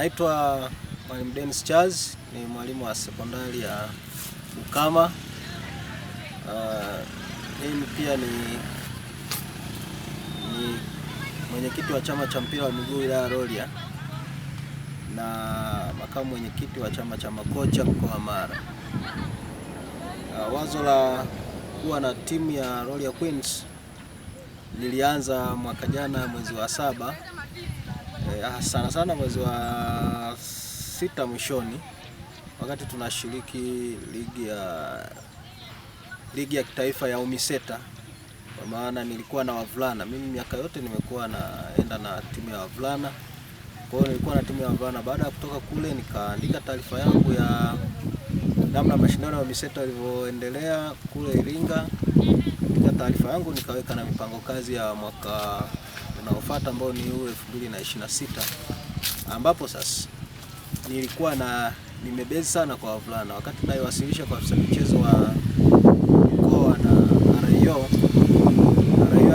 Naitwa Mwalimu Dennis Charles, ni mwalimu wa sekondari ya Bukama. Mimi pia ni mwenyekiti wa chama cha mpira wa miguu wilaya Rorya na makamu mwenyekiti wa chama cha makocha mkoa wa Mara. Wazo la kuwa na timu ya Rorya Queens nilianza mwaka jana mwezi wa 7, sana mwezi wa 6 mwishoni, wakati tunashiriki ligi ya kitaifa ya UMISETA. Kwa maana nilikuwa na wavulana, mimi miaka yote nimekuwa naenda na timu ya wavulana. Kwa hiyo nilikuwa na timu ya wavulana. Baada ya kutoka kule nikaandika taarifa yangu ya namna mashindano ya UMISETA yalivyoendelea kule Iringa. Katika taarifa yangu nikaweka na mipango kazi ya mwaka unaofuata ambao ni 2026, ambapo sasa nilikuwa nimebezi sana kwa wavulana. Wakati naiwasilisha kwa afisa michezo wa mkoa na RIO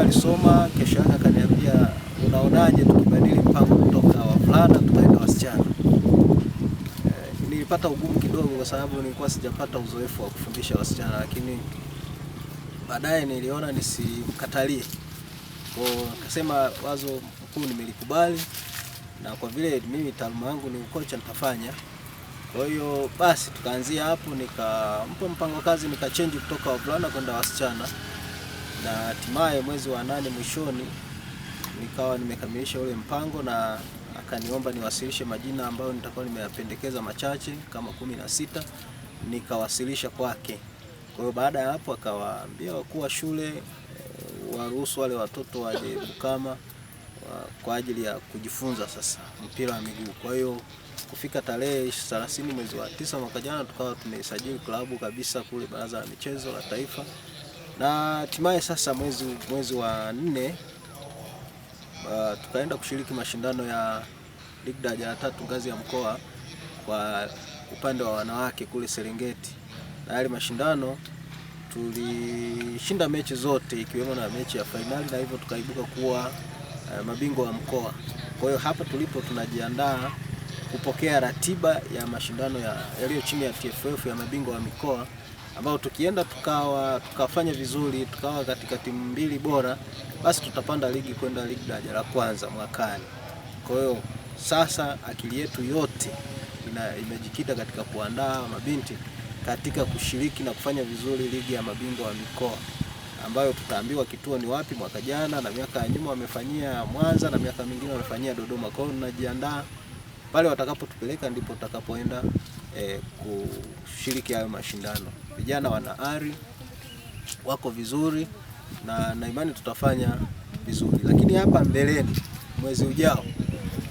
alisoma, kesho yake akaniambia, unaonaje tukibadili mpango kutoka wavulana tukaenda wasichana? Nilipata ugumu kidogo kwa sababu nilikuwa sijapata uzoefu wa kufundisha wasichana, lakini baadaye niliona nisimkatalie. Kwa nikasema wazo mkuu nimelikubali, na kwa vile mimi taaluma yangu ni ukocha nitafanya. Kwa hiyo basi tukaanzia hapo, nikampa mpango kazi, nikachange kutoka wavulana kwenda wasichana, na hatimaye mwezi wa 8 mwishoni nikawa nimekamilisha ule mpango, na akaniomba niwasilishe majina ambayo nitakuwa nimeyapendekeza machache kama 16, nikawasilisha kwake. Kwa hiyo baada ya hapo akawaambia wakuu wa shule waruhusu wale watoto waje Bukama kwa ajili ya kujifunza sasa mpira wa miguu. Kwa hiyo kufika tarehe 30 mwezi wa 9 mwaka jana tukawa tumesajili klabu kabisa kule Baraza la Michezo la Taifa, na hatimaye sasa mwezi wa 4 tukaenda kushiriki mashindano ya ligi daraja la 3 ngazi ya mkoa kwa upande wa wanawake kule Serengeti. Na yale mashindano tulishinda mechi zote ikiwemo na mechi ya fainali, na hivyo tukaibuka kuwa mabingwa wa mkoa. Kwa hiyo hapa tulipo tunajiandaa kupokea ratiba ya mashindano yaliyo chini ya TFF ya mabingwa wa mikoa, ambao tukienda tukafanya vizuri, tukawa katika timu 2 bora, basi tutapanda ligi kwenda ligi daraja la kwanza mwakani. Kwa hiyo sasa akili yetu yote imejikita katika kuandaa mabinti katika kushiriki na kufanya vizuri ligi ya mabingwa wa mikoa, ambayo tutaambiwa kituo ni wapi. Mwaka jana na miaka ya nyuma wamefanyia Mwanza na miaka mingine wamefanyia Dodoma. Kwa hiyo tunajiandaa pale watakapotupeleka ndipo tutakapoenda kushiriki hayo mashindano. Vijana wana ari, wako vizuri, na imani tutafanya vizuri. Lakini hapa mbeleni mwezi ujao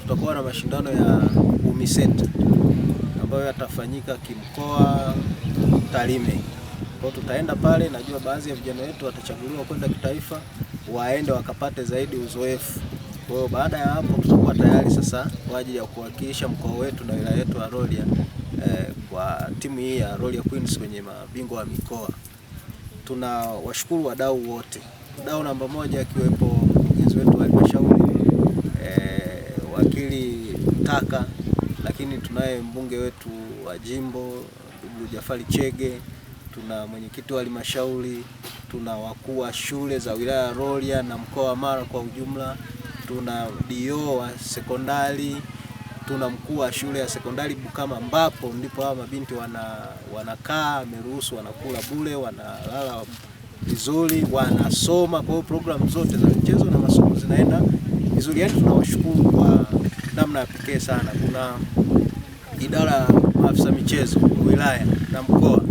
tutakuwa na mashindano ya UMISETA ambayo yatafanyika kimkoa Tarime. Kwa tutaenda pale, najua baadhi ya vijana wetu watachaguliwa kwenda kitaifa, waende wakapate zaidi uzoefu. Kwa hiyo baada ya hapo tutakuwa tayari sasa kwa ajili ya kuwakilisha mkoa wetu na wilaya yetu ya Rorya kwa timu hii ya Rorya Queens kwenye mabingwa wa mikoa. Tunawashukuru wadau wote. Wadau namba 1 akiwepo mkurugenzi wetu wa halmashauri, wakili Taka, lakini tunaye mbunge wetu wa jimbo ndugu Jafari Chege, tuna mwenyekiti wa halmashauri, tuna wakuu wa shule za wilaya ya Rorya na mkoa wa Mara kwa ujumla, tuna DO wa sekondari, tuna mkuu wa shule ya sekondari Bukama, ambapo ndipo hawa mabinti wanakaa, ameruhusu wanakula bure, wanalala vizuri, wanasoma. Kwa hiyo program zote za michezo na masomo zinaenda vizuri. Yaani tunawashukuru kwa namna ya pekee sana. Kuna idara ya maafisa michezo wilaya na mkoa,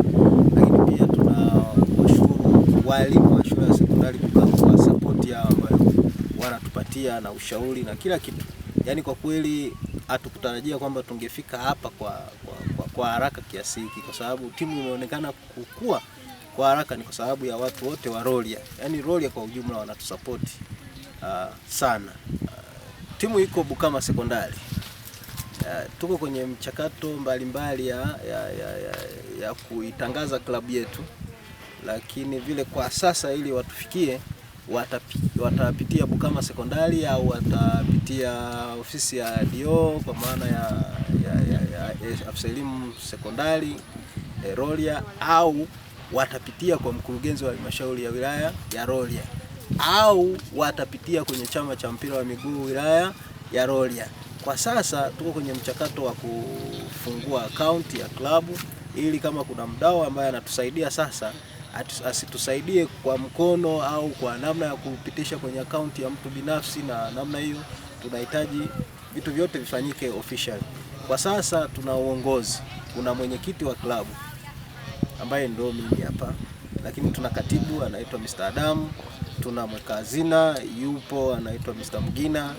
lakini pia tunawashukuru walimu wa shule ya sekondari Bukama kwa support yao ambayo wanatupatia na ushauri na kila kitu. Yaani kwa kweli hatukutarajia kwamba tungefika hapa kwa haraka kiasi hiki, kwa sababu timu imeonekana kukua kwa haraka. Ni kwa sababu ya watu wote wa Rorya, yaani Rorya kwa ujumla wanatusupport sana. Timu iko Bukama sekondari. Tuko kwenye mchakato mbalimbali ya kuitangaza klabu yetu, lakini vile kwa sasa ili watufikie watapitia Bukama Sekondari au watapitia ofisi ya DO kwa maana ya afisa elimu sekondari Rorya, au watapitia kwa mkurugenzi wa halmashauri ya wilaya ya Rorya, au watapitia kwenye chama cha mpira wa miguu wilaya ya Rorya. Kwa sasa tuko kwenye mchakato wa kufungua akaunti ya klabu, ili kama kuna mdau ambaye anatusaidia sasa asitusaidie kwa mkono au kwa namna ya kupitisha kwenye akaunti ya mtu binafsi, na namna hiyo tunahitaji vitu vyote vifanyike official. Kwa sasa tuna uongozi, kuna mwenyekiti wa klabu ambaye ndio mimi hapa, lakini tuna katibu anaitwa Mr. Adam, tuna mweka hazina yupo anaitwa Mr. Mgina,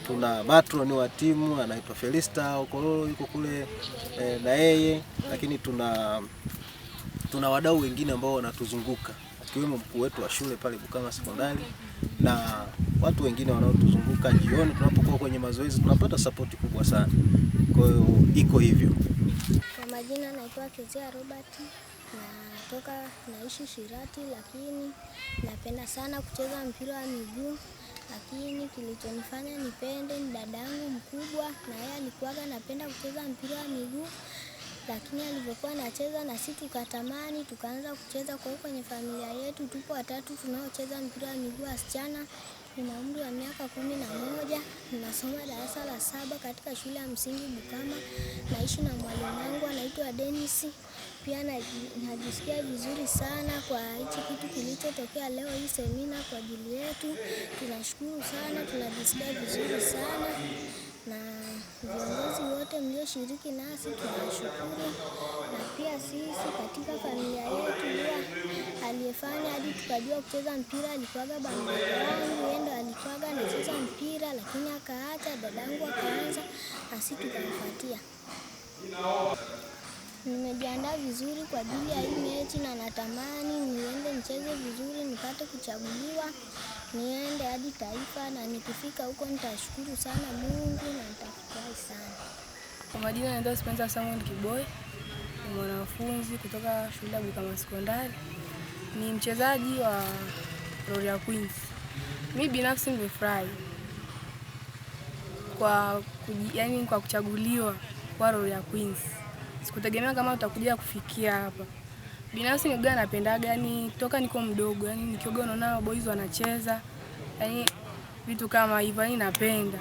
tuna matron wa timu anaitwa Felista Okololo yuko kule na yeye, lakini tuna wadau wengine ambao wanatuzunguka akiwemo mkuu wetu wa shule pale Bukama Sekondari na watu wengine wanaotuzunguka. Jioni tunapokuwa kwenye mazoezi tunapata support kubwa sana. Kwa hiyo iko hivyo. Kwa majina naitwa Kezia Robert, naishi Shirati, lakini napenda sana kucheza mpira wa miguu. Lakini kilichonifanya nipende ni dadangu mkubwa, na yeye alikuwa anapenda kucheza mpira wa miguu, lakini alipokuwa anacheza na sisi tukatamani, tukaanza kucheza. Kwa hiyo kwenye familia yetu tupo watatu tunaocheza mpira wa miguu wasichana. Nina umri wa miaka 11, ninasoma darasa la 7 katika shule ya msingi Bukama. Naishi na mwalimu wangu anaitwa Dennis. Pia najisikia vizuri sana kwa hichi kitu kilichotokea leo, hii semina kwa ajili yetu. Tunashukuru sana, tunajisikia vizuri sana, na viongozi wote mlioshiriki nasi tunashukuru. Na pia sisi katika familia yetu aliyefanya hadi tukajua kucheza mpira alikuwa baba yangu. Yeye ndo alikuwa anacheza mpira, lakini akaacha, dadangu akaanza na sisi tukamfuatia. Nimejiandaa vizuri kwa ajili ya hii mechi na natamani niende nicheze vizuri, nipate kuchaguliwa, niende hadi taifa, na nikifika huko nitashukuru sana Mungu na nitafurahi sana. Kwa majina naitwa Spencer Samuel Kiboy, ni mwanafunzi kutoka shule ya Bukama Sekondari, ni mchezaji wa Rorya Queens. Mimi binafsi nimefurahi kwa kuchaguliwa kwa Rorya Queens. Sikutegemea kama utakuja kufikia hapa. Binafsi mimi napendaga, yani toka niko mdogo, yani nikioga naona boys wanacheza, yani vitu kama hivyo, yani napenda.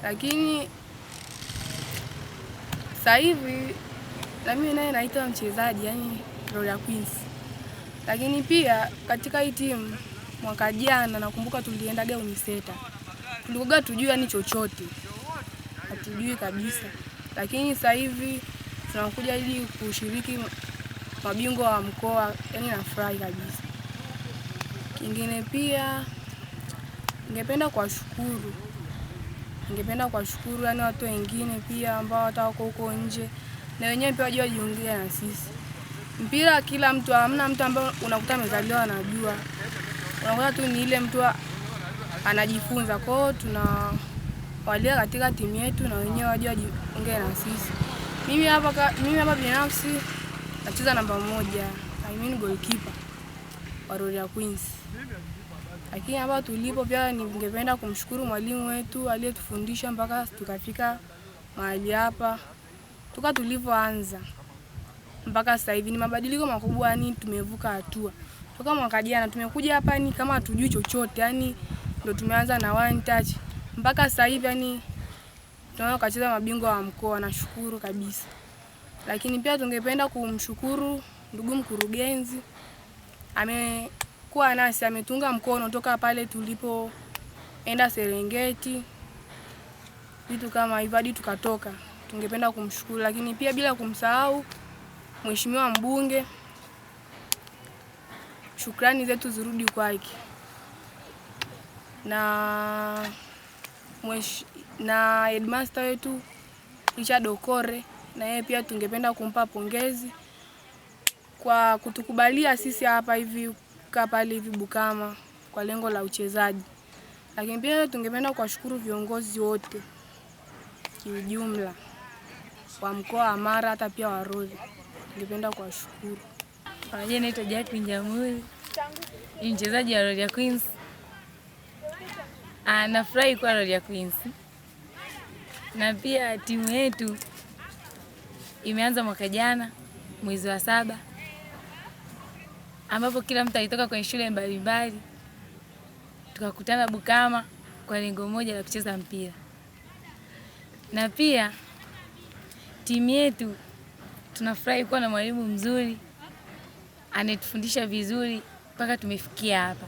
Lakini sasa hivi na mimi naye naitwa mchezaji, yani Rorya Queens. Lakini pia katika hii timu mwaka jana nakumbuka tuliendaga Uniseta. Tulikuwa tujui yani chochote. Hatujui kabisa. Lakini sasa hivi tunakuja ili kushiriki mabingwa wa mkoa, yani nafurahi kabisa. Kingine pia ningependa kuwashukuru yani watu wengine pia ambao watako huko nje, na wenyewe pia wajiunge na sisi. Mpira kila mtu, hamna mtu ambaye unakuta amezaliwa anajua. Unakuta tu ni ile mtu anajifunza. Kwa hiyo tunawalia katika timu yetu na wenyewe wajiunge na sisi. Mimi hapa binafsi nacheza namba 1, goalkeeper wa Rorya Queens. Lakini hapa tulipo pia ningependa kumshukuru mwalimu wetu aliyetufundisha mpaka tukafika mahali hapa. Toka tulipoanza mpaka sasa hivi ni mabadiliko makubwa, yani tumevuka hatua. Toka mwaka jana tumekuja hapa ni kama hatujui chochote, yani ndio tumeanza na one touch mpaka sasa hivi, yani tunaona kacheza mabingwa wa mkoa, nashukuru kabisa. Lakini pia tungependa kumshukuru ndugu mkurugenzi, amekuwa nasi, ametunga mkono toka pale tulipoenda Serengeti, vitu kama hivyo hadi tukatoka. Tungependa kumshukuru, lakini pia bila kumsahau mheshimiwa mbunge, shukrani zetu zirudi kwake. Na headmaster wetu Richard Okore, na yeye pia tungependa kumpa pongezi kwa kutukubalia sisi hapa hivi pale hivi Bukama kwa lengo la uchezaji. Lakini pia tungependa kuwashukuru viongozi wote kiujumla wa mkoa wa Mara, hata pia wa Rorya. Tungependa kuwashukuru. Kwa majina naitwa Jacqueline Jamhuri, ni mchezaji wa Rorya Queens. Nafurahi kuwa Rorya Queens. Na pia timu yetu imeanza mwaka jana mwezi wa 7, ambapo kila mtu alitoka kwenye shule mbalimbali tukakutana Bukama kwa lengo moja la kucheza mpira. Na pia timu yetu tunafurahi kuwa na mwalimu mzuri anayetufundisha vizuri mpaka tumefikia hapa.